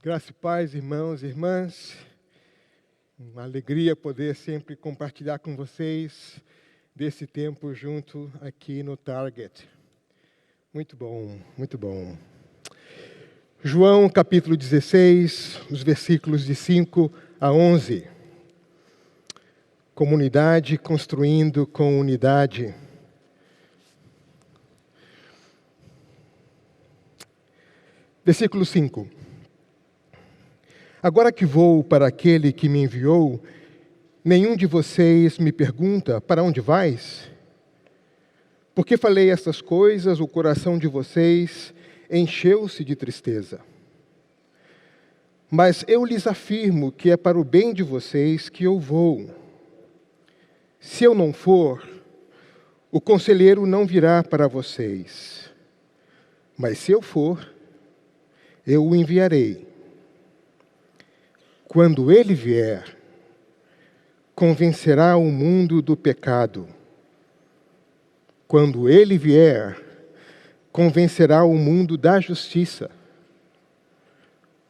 Graça e paz, irmãos e irmãs. Uma alegria poder sempre compartilhar com vocês desse tempo junto aqui no Target. Muito bom, muito bom. João capítulo 16, os versículos de 5 a 11. Comunidade construindo com unidade. Versículo 5. Agora que vou para aquele que me enviou, nenhum de vocês me pergunta, para onde vais? Porque falei estas coisas, o coração de vocês encheu-se de tristeza. Mas eu lhes afirmo que é para o bem de vocês que eu vou. Se eu não for, o conselheiro não virá para vocês. Mas se eu for, eu o enviarei. Quando ele vier, convencerá o mundo do pecado. Quando ele vier, convencerá o mundo da justiça.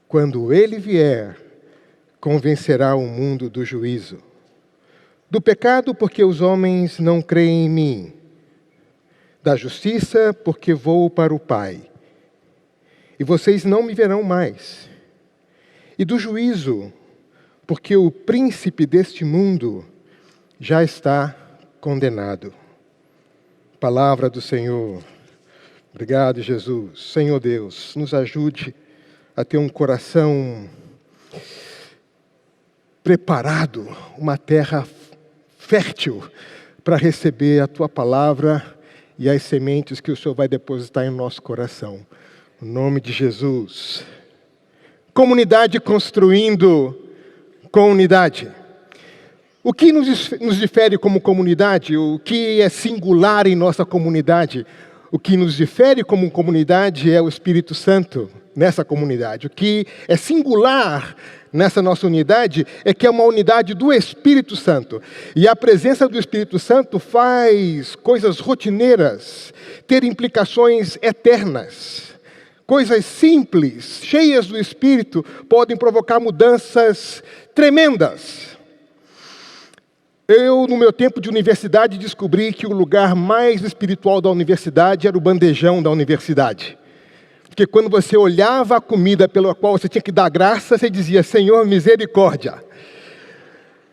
Quando ele vier, convencerá o mundo do juízo. Do pecado, porque os homens não creem em mim. Da justiça, porque vou para o Pai. E vocês não me verão mais. E do juízo, porque o príncipe deste mundo já está condenado. Palavra do Senhor. Obrigado, Jesus. Senhor Deus, nos ajude a ter um coração preparado, uma terra fértil para receber a Tua palavra e as sementes que o Senhor vai depositar em nosso coração. No nome de Jesus. Comunidade construindo com unidade. O que nos difere como comunidade? O que é singular em nossa comunidade? O que nos difere como comunidade é o Espírito Santo nessa comunidade. O que é singular nessa nossa unidade é que é uma unidade do Espírito Santo. E a presença do Espírito Santo faz coisas rotineiras ter implicações eternas. Coisas simples, cheias do Espírito, podem provocar mudanças tremendas. Eu, no meu tempo de universidade, descobri que o lugar mais espiritual da universidade era o bandejão da universidade. Porque quando você olhava a comida pela qual você tinha que dar graça, você dizia, Senhor, misericórdia.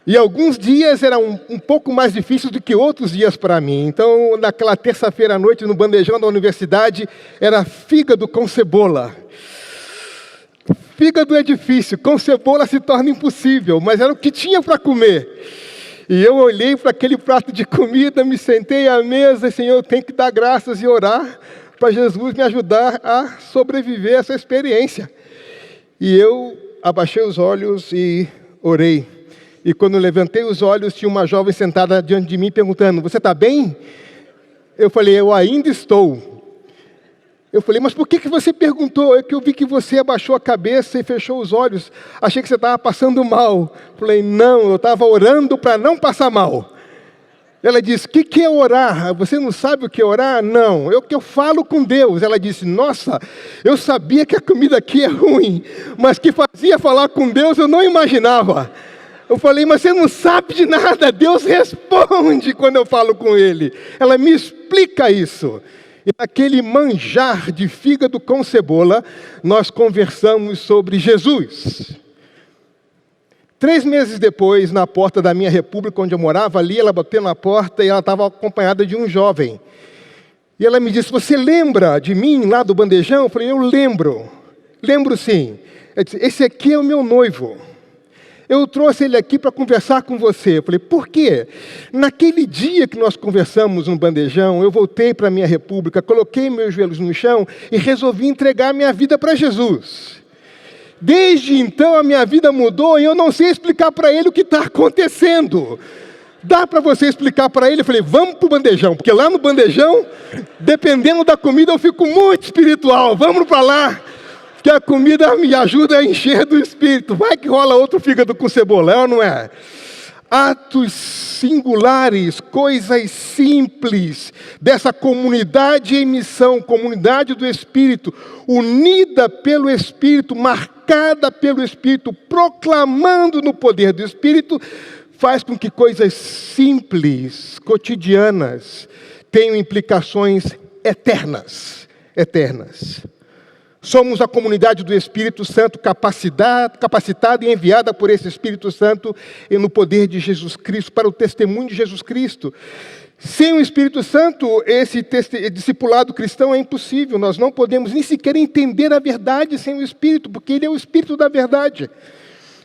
E alguns dias eram um pouco mais difíceis do que outros dias para mim. Então, naquela terça-feira à noite, no bandejão da universidade, era fígado com cebola. Fígado é difícil, com cebola se torna impossível, mas era o que tinha para comer. E eu olhei para aquele prato de comida, me sentei à mesa e, Senhor, eu tenho que dar graças e orar para Jesus me ajudar a sobreviver a essa experiência. E eu abaixei os olhos e orei. E quando eu levantei os olhos, tinha uma jovem sentada diante de mim perguntando, você está bem? Eu falei, eu ainda estou. Eu falei, mas por que você perguntou? É que eu vi que você abaixou a cabeça e fechou os olhos. Achei que você estava passando mal. Eu falei, não, eu estava orando para não passar mal. Ela disse, o que é orar? Você não sabe o que é orar? Não, eu falo com Deus. Ela disse, nossa, eu sabia que a comida aqui é ruim, mas que fazia falar com Deus eu não imaginava. Eu falei, mas você não sabe de nada, Deus responde quando eu falo com Ele. Ela me explica isso. E naquele manjar de fígado com cebola, nós conversamos sobre Jesus. 3 meses depois, na porta da minha república, onde eu morava ali, ela bateu na porta e ela estava acompanhada de um jovem. E ela me disse, você lembra de mim lá do bandejão? Eu falei, eu lembro sim. Ela disse, esse aqui é o meu noivo. Eu trouxe ele aqui para conversar com você. Eu falei, por quê? Naquele dia que nós conversamos no bandejão, eu voltei para a minha república, coloquei meus joelhos no chão e resolvi entregar minha vida para Jesus. Desde então a minha vida mudou e eu não sei explicar para ele o que está acontecendo. Dá para você explicar para ele? Eu falei, vamos para o bandejão, porque lá no bandejão, dependendo da comida, eu fico muito espiritual. Vamos para lá. Que a comida me ajuda a encher do Espírito. Vai que rola outro fígado com cebola, é ou não é? atos singulares, coisas simples, dessa comunidade em missão, comunidade do Espírito, unida pelo Espírito, marcada pelo Espírito, proclamando no poder do Espírito, faz com que coisas simples, cotidianas, tenham implicações eternas. Somos a comunidade do Espírito Santo capacitada e enviada por esse Espírito Santo e no poder de Jesus Cristo, para o testemunho de Jesus Cristo. Sem o Espírito Santo, esse discipulado cristão é impossível. Nós não podemos nem sequer entender a verdade sem o Espírito, porque Ele é o Espírito da verdade.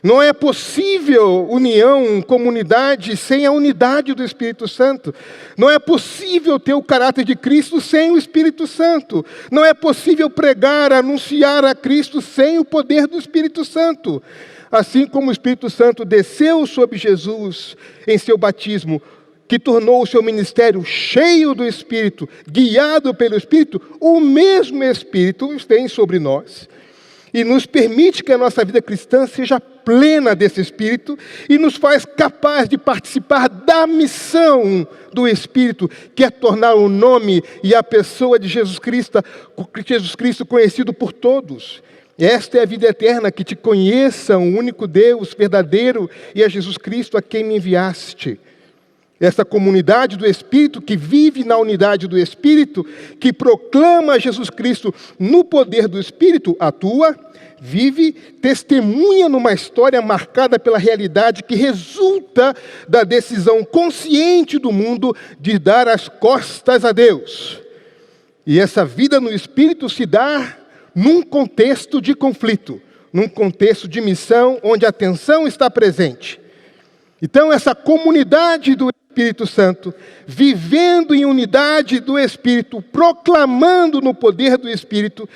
Não é possível união, comunidade, sem a unidade do Espírito Santo. Não é possível ter o caráter de Cristo sem o Espírito Santo. Não é possível pregar, anunciar a Cristo sem o poder do Espírito Santo. Assim como o Espírito Santo desceu sobre Jesus em seu batismo, que tornou o seu ministério cheio do Espírito, guiado pelo Espírito, o mesmo Espírito vem sobre nós e nos permite que a nossa vida cristã seja plena desse Espírito e nos faz capaz de participar da missão do Espírito, que é tornar o nome e a pessoa de Jesus Cristo conhecido por todos. Esta é a vida eterna, que te conheçam, o único Deus verdadeiro, e a Jesus Cristo a quem me enviaste. Essa comunidade do Espírito, que vive na unidade do Espírito, que proclama Jesus Cristo no poder do Espírito, atua, vive, testemunha numa história marcada pela realidade que resulta da decisão consciente do mundo de dar as costas a Deus. E essa vida no Espírito se dá num contexto de conflito, num contexto de missão, onde a tensão está presente. Então, essa comunidade do Espírito Santo, vivendo em unidade do Espírito, proclamando no poder do Espírito,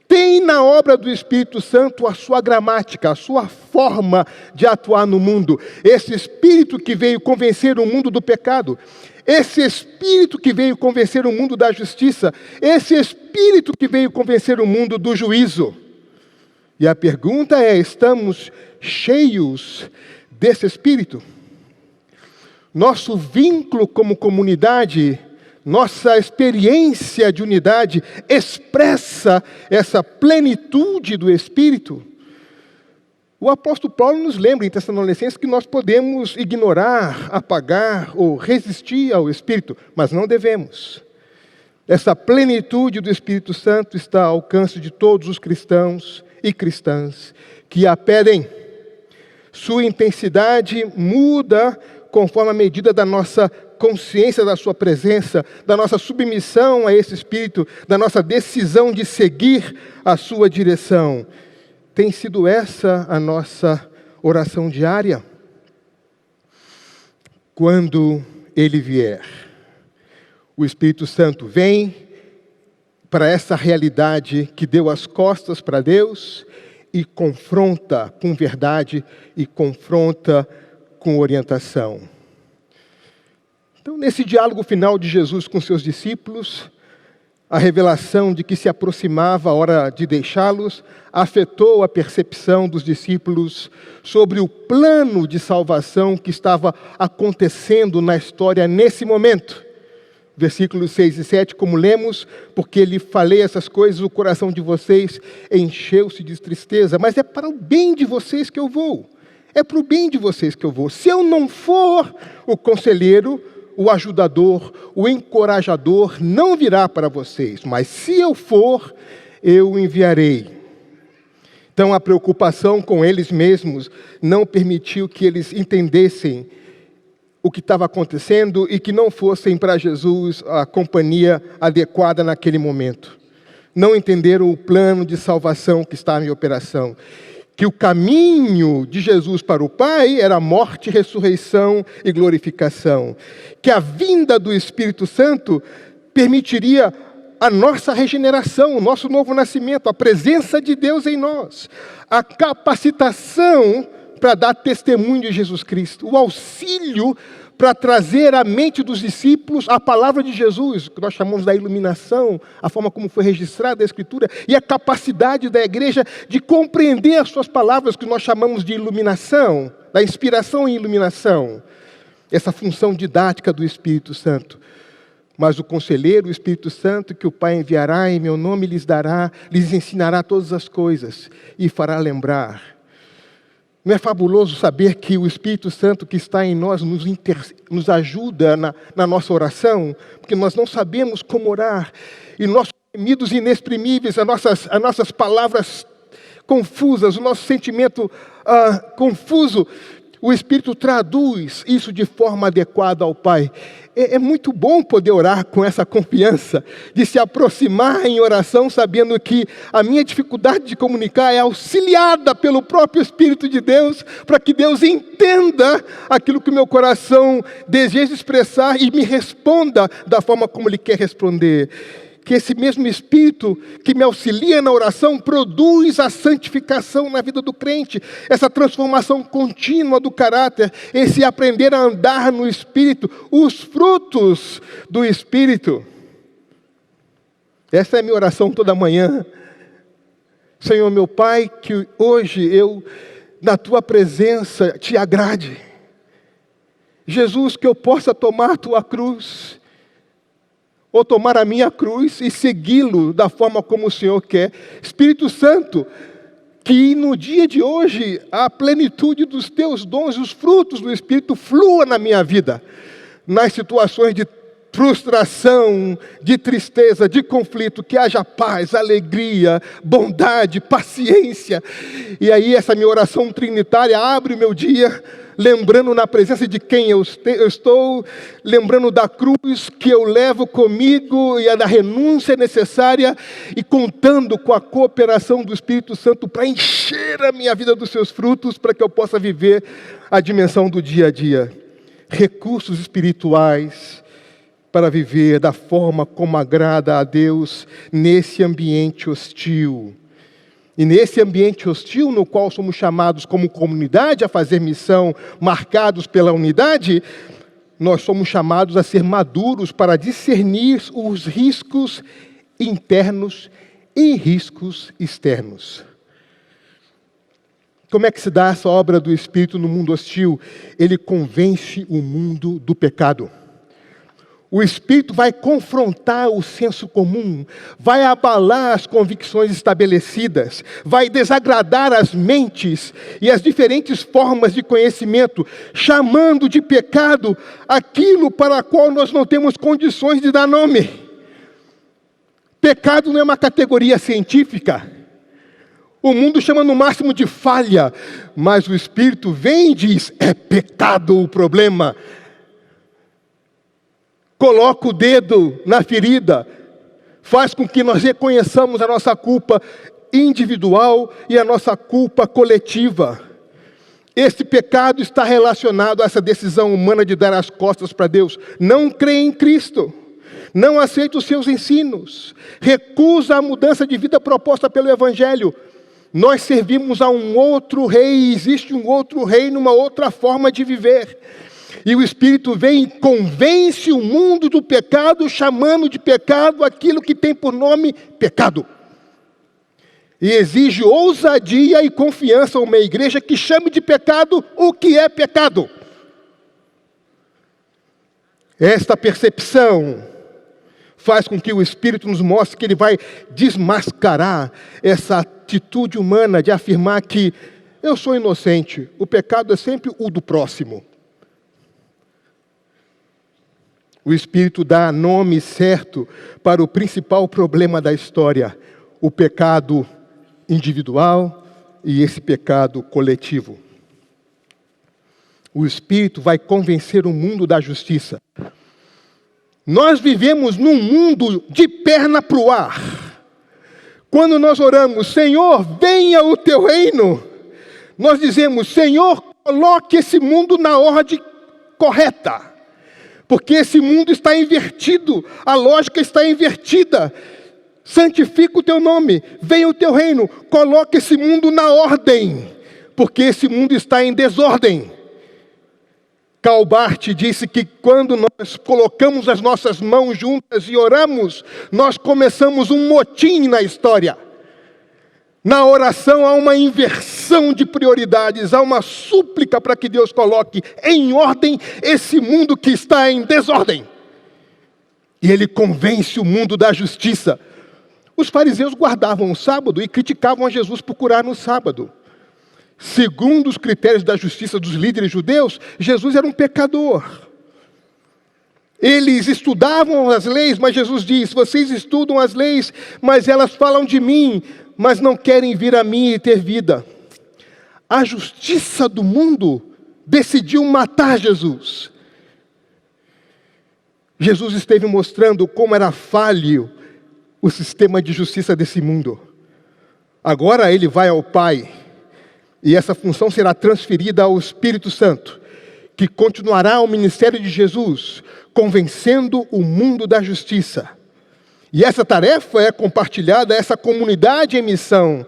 tem na obra do Espírito Santo a sua gramática, a sua forma de atuar no mundo. Esse Espírito que veio convencer o mundo do pecado, esse Espírito que veio convencer o mundo da justiça, esse Espírito que veio convencer o mundo do juízo. E a pergunta é: estamos cheios desse Espírito? Nosso vínculo como comunidade, nossa experiência de unidade expressa essa plenitude do Espírito? O apóstolo Paulo nos lembra em Tessalonicenses que nós podemos ignorar, apagar ou resistir ao Espírito, mas não devemos. Essa plenitude do Espírito Santo está ao alcance de todos os cristãos e cristãs que a pedem. Sua intensidade muda conforme a medida da nossa consciência da sua presença, da nossa submissão a esse Espírito, da nossa decisão de seguir a sua direção. Tem sido essa a nossa oração diária? Quando Ele vier, o Espírito Santo vem para essa realidade que deu as costas para Deus e confronta com verdade e confronta com orientação. Então, nesse diálogo final de Jesus com seus discípulos, a revelação de que se aproximava a hora de deixá-los afetou a percepção dos discípulos sobre o plano de salvação que estava acontecendo na história nesse momento. Versículos 6 e 7, como lemos: porque lhe falei essas coisas, o coração de vocês encheu-se de tristeza, mas é para o bem de vocês que eu vou. É para o bem de vocês que eu vou. Se eu não for, o conselheiro, o ajudador, o encorajador não virá para vocês. Mas se eu for, eu o enviarei. Então a preocupação com eles mesmos não permitiu que eles entendessem o que estava acontecendo e que não fossem para Jesus a companhia adequada naquele momento. Não entenderam o plano de salvação que estava em operação. Que o caminho de Jesus para o Pai era morte, ressurreição e glorificação. Que a vinda do Espírito Santo permitiria a nossa regeneração, o nosso novo nascimento, a presença de Deus em nós, a capacitação para dar testemunho de Jesus Cristo, o auxílio para trazer à mente dos discípulos a palavra de Jesus, que nós chamamos da iluminação, a forma como foi registrada a Escritura, e a capacidade da igreja de compreender as suas palavras, que nós chamamos de iluminação, da inspiração e iluminação. essa função didática do Espírito Santo. Mas o Conselheiro, o Espírito Santo, que o Pai enviará em meu nome, lhes ensinará todas as coisas e fará lembrar. Não é fabuloso saber que o Espírito Santo que está em nós nos ajuda na nossa oração? Porque nós não sabemos como orar. E nossos gemidos inexprimíveis, as nossas palavras confusas, o nosso sentimento confuso, o Espírito traduz isso de forma adequada ao Pai. É muito bom poder orar com essa confiança, de se aproximar em oração, sabendo que a minha dificuldade de comunicar é auxiliada pelo próprio Espírito de Deus, para que Deus entenda aquilo que o meu coração deseja expressar e me responda da forma como Ele quer responder. Que esse mesmo Espírito que me auxilia na oração produz a santificação na vida do crente, essa transformação contínua do caráter, esse aprender a andar no Espírito, os frutos do Espírito. Essa é a minha oração toda manhã. Senhor meu Pai, que hoje eu, na Tua presença, Te agrade. Jesus, que eu possa tomar a Tua cruz, ou tomar a minha cruz e segui-lo da forma como o Senhor quer. Espírito Santo, que no dia de hoje a plenitude dos teus dons, os frutos do Espírito flua na minha vida, nas situações de frustração, de tristeza, de conflito, que haja paz, alegria, bondade, paciência. E aí essa minha oração trinitária abre o meu dia, lembrando na presença de quem eu estou, lembrando da cruz que eu levo comigo e a da renúncia necessária, e contando com a cooperação do Espírito Santo para encher a minha vida dos seus frutos, para que eu possa viver a dimensão do dia a dia. Recursos espirituais para viver da forma como agrada a Deus nesse ambiente hostil. E nesse ambiente hostil, no qual somos chamados como comunidade a fazer missão, marcados pela unidade, nós somos chamados a ser maduros para discernir os riscos internos e riscos externos. Como é que se dá essa obra do Espírito no mundo hostil? Ele convence o mundo do pecado. O Espírito vai confrontar o senso comum, vai abalar as convicções estabelecidas, vai desagradar as mentes e as diferentes formas de conhecimento, chamando de pecado aquilo para o qual nós não temos condições de dar nome. Pecado não é uma categoria científica. O mundo chama no máximo de falha, mas o Espírito vem e diz, é pecado o problema. Coloca o dedo na ferida, faz com que nós reconheçamos a nossa culpa individual e a nossa culpa coletiva. Esse pecado está relacionado a essa decisão humana de dar as costas para Deus. Não crê em Cristo, não aceita os seus ensinos, recusa a mudança de vida proposta pelo Evangelho. Nós servimos a um outro rei, existe um outro reino, uma outra forma de viver. E o Espírito vem e convence o mundo do pecado, chamando de pecado aquilo que tem por nome pecado. E exige ousadia e confiança a uma igreja que chame de pecado o que é pecado. Esta percepção faz com que o Espírito nos mostre que ele vai desmascarar essa atitude humana de afirmar que eu sou inocente, o pecado é sempre o do próximo. O Espírito dá nome certo para o principal problema da história, o pecado individual e esse pecado coletivo. O Espírito vai convencer o mundo da justiça. Nós vivemos num mundo de perna para o ar. Quando nós oramos, Senhor, venha o teu reino, nós dizemos, Senhor, coloque esse mundo na ordem correta. Porque esse mundo está invertido, a lógica está invertida. Santifica o teu nome, venha o teu reino, coloque esse mundo na ordem, porque esse mundo está em desordem. Karl Barth disse que quando nós colocamos as nossas mãos juntas e oramos, nós começamos um motim na história. Na oração há uma inversão de prioridades, há uma súplica para que Deus coloque em ordem esse mundo que está em desordem. E Ele convence o mundo da justiça. Os fariseus guardavam o sábado e criticavam a Jesus por curar no sábado. Segundo os critérios da justiça dos líderes judeus, Jesus era um pecador. Eles estudavam as leis, mas Jesus diz: vocês estudam as leis, mas elas falam de mim, mas não querem vir a mim e ter vida. A justiça do mundo decidiu matar Jesus. Jesus esteve mostrando como era falho o sistema de justiça desse mundo. Agora Ele vai ao Pai, e essa função será transferida ao Espírito Santo, que continuará o ministério de Jesus, convencendo o mundo da justiça. E essa tarefa é compartilhada, essa comunidade em missão,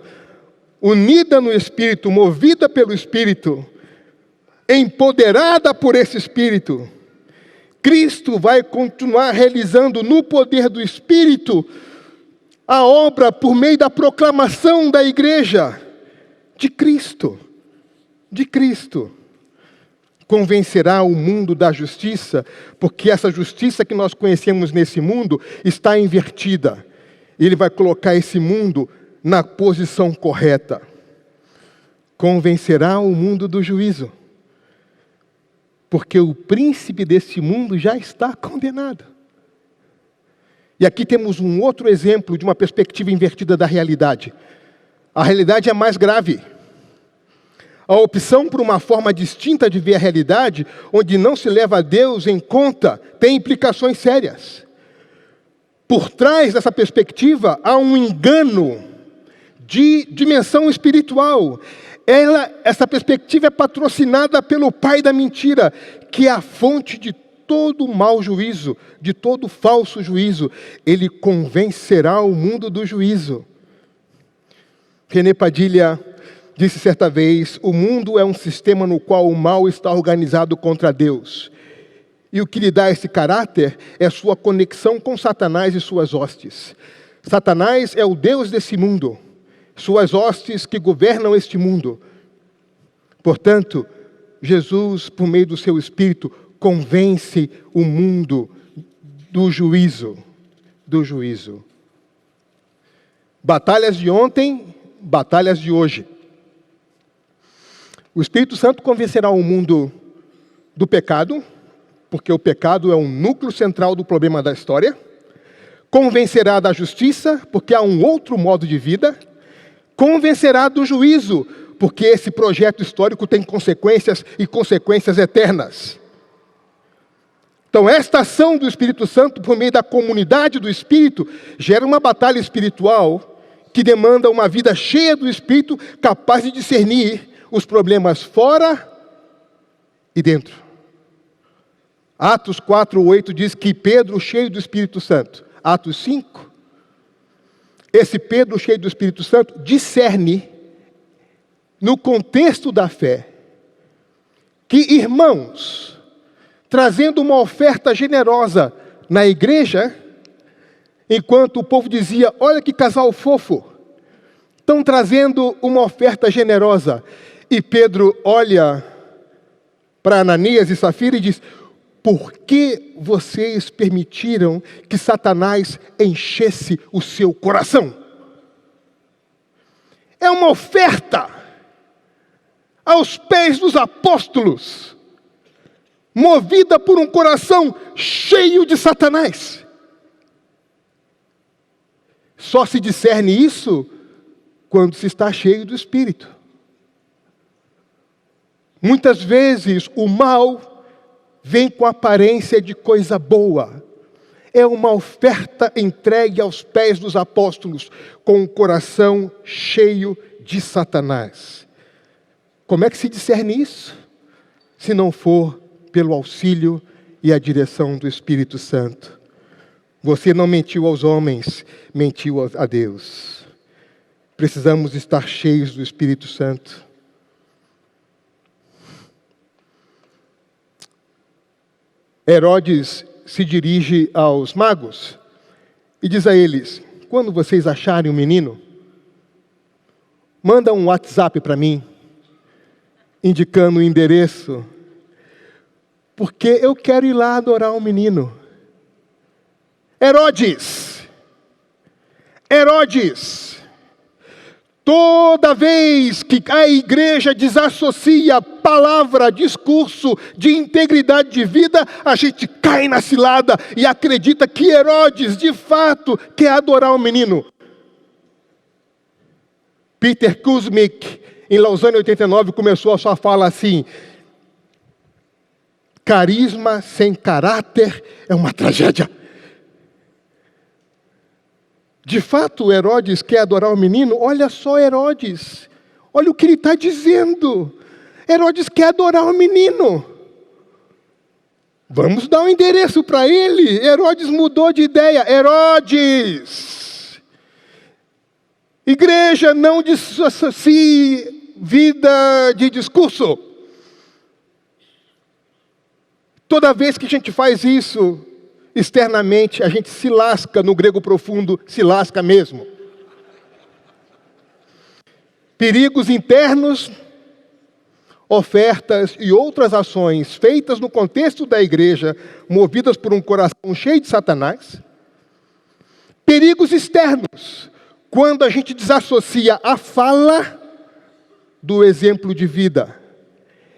unida no Espírito, movida pelo Espírito, empoderada por esse Espírito. Cristo vai continuar realizando no poder do Espírito a obra por meio da proclamação da igreja de Cristo. De Cristo. Convencerá o mundo da justiça, porque essa justiça que nós conhecemos nesse mundo está invertida. Ele vai colocar esse mundo na posição correta. Convencerá o mundo do juízo, porque o príncipe desse mundo já está condenado. E aqui temos um outro exemplo de uma perspectiva invertida da realidade. A realidade é mais grave. A opção por uma forma distinta de ver a realidade, onde não se leva a Deus em conta, tem implicações sérias. Por trás dessa perspectiva, há um engano de dimensão espiritual. Essa perspectiva é patrocinada pelo pai da mentira, que é a fonte de todo mau juízo, de todo falso juízo. Ele convencerá o mundo do juízo. René Padilha disse certa vez: o mundo é um sistema no qual o mal está organizado contra Deus. E o que lhe dá esse caráter é sua conexão com Satanás e suas hostes. Satanás é o Deus desse mundo, suas hostes que governam este mundo. Portanto, Jesus, por meio do seu Espírito, convence o mundo do juízo. Do juízo. Batalhas de ontem, batalhas de hoje. O Espírito Santo convencerá o mundo do pecado, porque o pecado é um núcleo central do problema da história. Convencerá da justiça, porque há um outro modo de vida. Convencerá do juízo, porque esse projeto histórico tem consequências e consequências eternas. Então, esta ação do Espírito Santo, por meio da comunidade do Espírito, gera uma batalha espiritual que demanda uma vida cheia do Espírito, capaz de discernir os problemas fora e dentro. Atos 4:8 diz que Pedro, cheio do Espírito Santo. Atos 5, esse Pedro, cheio do Espírito Santo, discerne, no contexto da fé, que irmãos, trazendo uma oferta generosa na igreja, enquanto o povo dizia: olha que casal fofo, estão trazendo uma oferta generosa. E Pedro olha para Ananias e Safira e diz: por que vocês permitiram que Satanás enchesse o seu coração? É uma oferta aos pés dos apóstolos, movida por um coração cheio de Satanás. Só se discerne isso quando se está cheio do Espírito. Muitas vezes o mal vem com aparência de coisa boa. É uma oferta entregue aos pés dos apóstolos, com o coração cheio de Satanás. Como é que se discerne isso? Se não for pelo auxílio e a direção do Espírito Santo. Você não mentiu aos homens, mentiu a Deus. Precisamos estar cheios do Espírito Santo. Herodes se dirige aos magos e diz a eles: quando vocês acharem um menino, Manda um WhatsApp para mim, indicando o endereço, porque eu quero ir lá adorar um menino. Herodes, toda vez que a igreja desassocia palavra, discurso de integridade de vida, a gente cai na cilada e acredita que Herodes, de fato, quer adorar o menino. Peter Kuzmick, em Lausanne 89, começou a sua fala assim: carisma sem caráter é uma tragédia. De fato, Herodes quer adorar o menino. Olha só Herodes, olha o que ele está dizendo. Herodes quer adorar o menino. Vamos dar um endereço para ele. Herodes mudou de ideia. Herodes, igreja, não dissocie vida de discurso. Toda vez que a gente faz isso externamente, a gente se lasca, no grego profundo, se lasca mesmo. Perigos internos, ofertas e outras ações feitas no contexto da igreja, movidas por um coração cheio de Satanás. Perigos externos, quando a gente desassocia a fala do exemplo de vida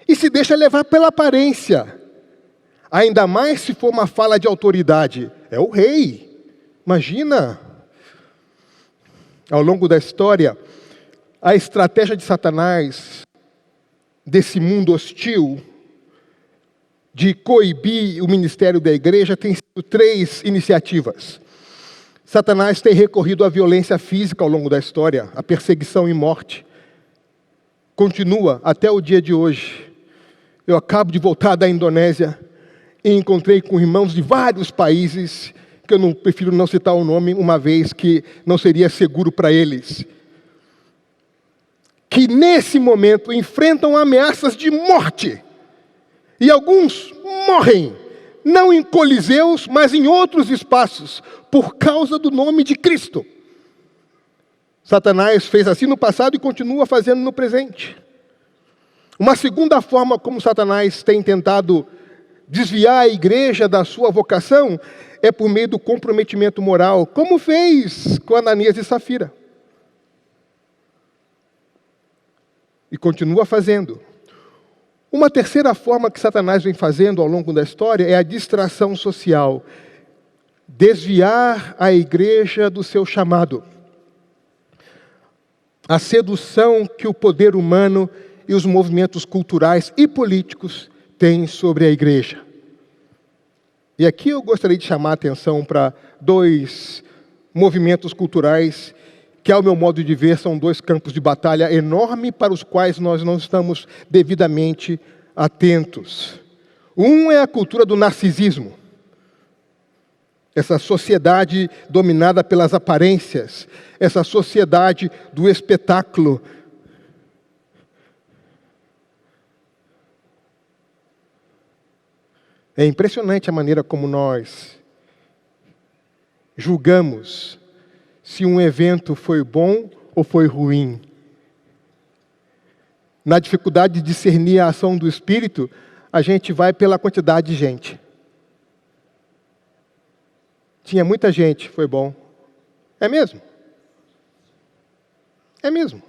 e se deixa levar pela aparência. Ainda mais se for uma fala de autoridade. É o rei. Imagina. Ao longo da história, a estratégia de Satanás, desse mundo hostil, de coibir o ministério da igreja, tem sido 3 iniciativas. Satanás tem recorrido à violência física ao longo da história, à perseguição e morte. Continua até o dia de hoje. Eu acabo de voltar da Indonésia e encontrei com irmãos de vários países, que eu prefiro não citar o nome, uma vez que não seria seguro para eles, que nesse momento enfrentam ameaças de morte. E alguns morrem, não em coliseus, mas em outros espaços, por causa do nome de Cristo. Satanás fez assim no passado e continua fazendo no presente. Uma segunda forma como Satanás tem tentado desviar a igreja da sua vocação é por meio do comprometimento moral, como fez com Ananias e Safira. E continua fazendo. Uma terceira forma que Satanás vem fazendo ao longo da história é a distração social. Desviar a igreja do seu chamado. A sedução que o poder humano e os movimentos culturais e políticos têm sobre a igreja. E aqui eu gostaria de chamar a atenção para 2 movimentos culturais que, ao meu modo de ver, são 2 campos de batalha enormes para os quais nós não estamos devidamente atentos. Um é a cultura do narcisismo. Essa sociedade dominada pelas aparências, essa sociedade do espetáculo. É impressionante a maneira como nós julgamos se um evento foi bom ou foi ruim. Na dificuldade de discernir a ação do Espírito, a gente vai pela quantidade de gente. Tinha muita gente, foi bom. É mesmo? É mesmo.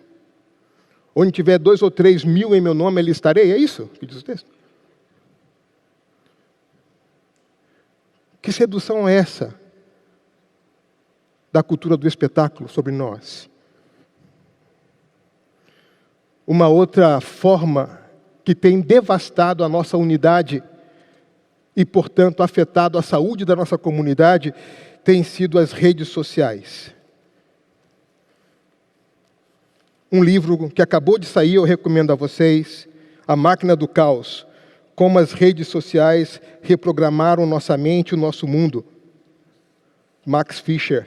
Onde tiver 2 ou 3 mil em meu nome, ali estarei. É isso que diz o texto. Que sedução é essa da cultura do espetáculo sobre nós? Uma outra forma que tem devastado a nossa unidade e, portanto, afetado a saúde da nossa comunidade tem sido as redes sociais. Um livro que acabou de sair, eu recomendo a vocês, A Máquina do Caos. Como as redes sociais reprogramaram nossa mente e o nosso mundo. Max Fisher.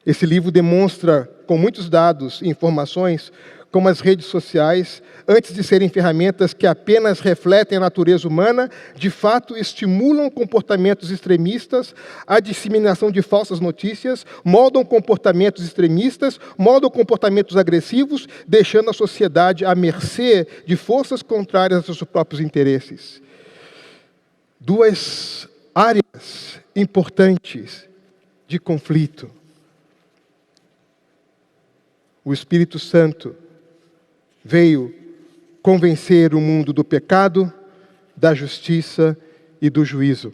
Esse livro demonstra, com muitos dados e informações, como as redes sociais, antes de serem ferramentas que apenas refletem a natureza humana, de fato estimulam comportamentos extremistas, a disseminação de falsas notícias, moldam comportamentos extremistas, moldam comportamentos agressivos, deixando a sociedade à mercê de forças contrárias aos seus próprios interesses. Duas áreas importantes de conflito. O Espírito Santo veio convencer o mundo do pecado, da justiça e do juízo.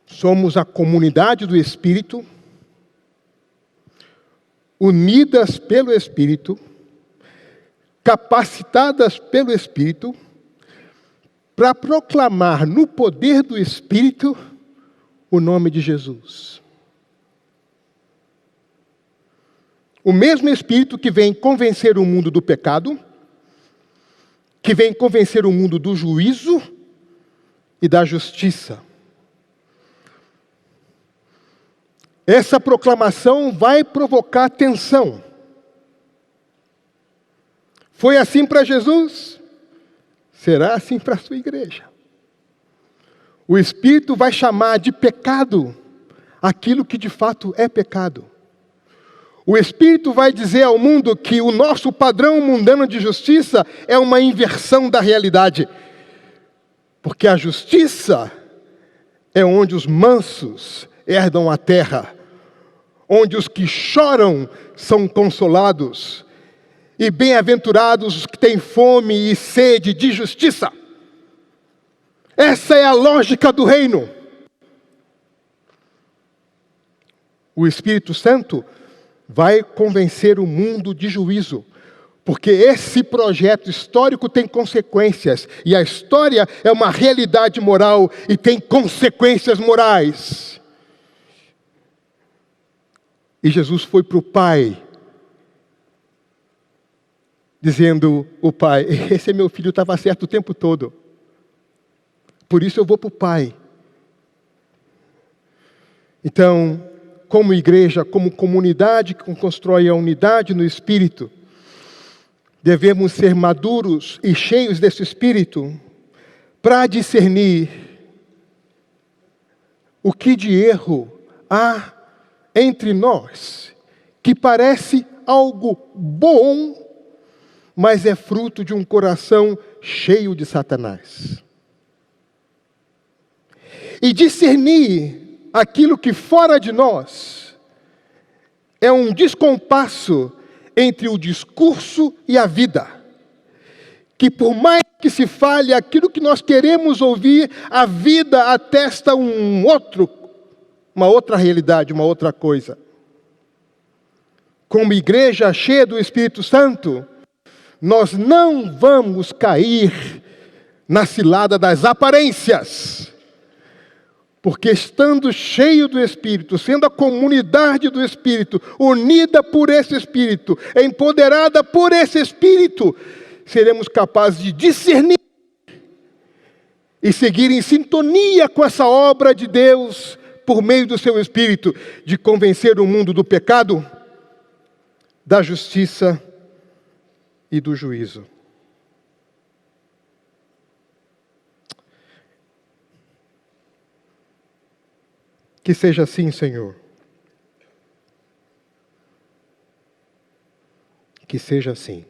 Somos a comunidade do Espírito, unidas pelo Espírito, capacitadas pelo Espírito, para proclamar no poder do Espírito o nome de Jesus. O mesmo Espírito que vem convencer o mundo do pecado, que vem convencer o mundo do juízo e da justiça. Essa proclamação vai provocar tensão. Foi assim para Jesus? Será assim para a sua igreja. O Espírito vai chamar de pecado aquilo que de fato é pecado. O Espírito vai dizer ao mundo que o nosso padrão mundano de justiça é uma inversão da realidade. Porque a justiça é onde os mansos herdam a terra, onde os que choram são consolados, e bem-aventurados os que têm fome e sede de justiça. Essa é a lógica do reino. O Espírito Santo vai convencer o mundo de juízo, porque esse projeto histórico tem consequências, e a história é uma realidade moral e tem consequências morais. E Jesus foi para o Pai, dizendo, o Pai, esse é meu filho, estava certo o tempo todo, por isso eu vou para o Pai. Então, como igreja, como comunidade que constrói a unidade no Espírito, devemos ser maduros e cheios desse Espírito para discernir o que de erro há entre nós, que parece algo bom, mas é fruto de um coração cheio de Satanás. E discernir aquilo que fora de nós é um descompasso entre o discurso e a vida. Que por mais que se fale aquilo que nós queremos ouvir, a vida atesta uma outra realidade, uma outra coisa. Como igreja cheia do Espírito Santo, nós não vamos cair na cilada das aparências. Porque estando cheio do Espírito, sendo a comunidade do Espírito, unida por esse Espírito, empoderada por esse Espírito, seremos capazes de discernir e seguir em sintonia com essa obra de Deus, por meio do seu Espírito, de convencer o mundo do pecado, da justiça e do juízo. Que seja assim, Senhor. Que seja assim.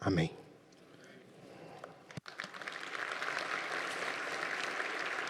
Amém.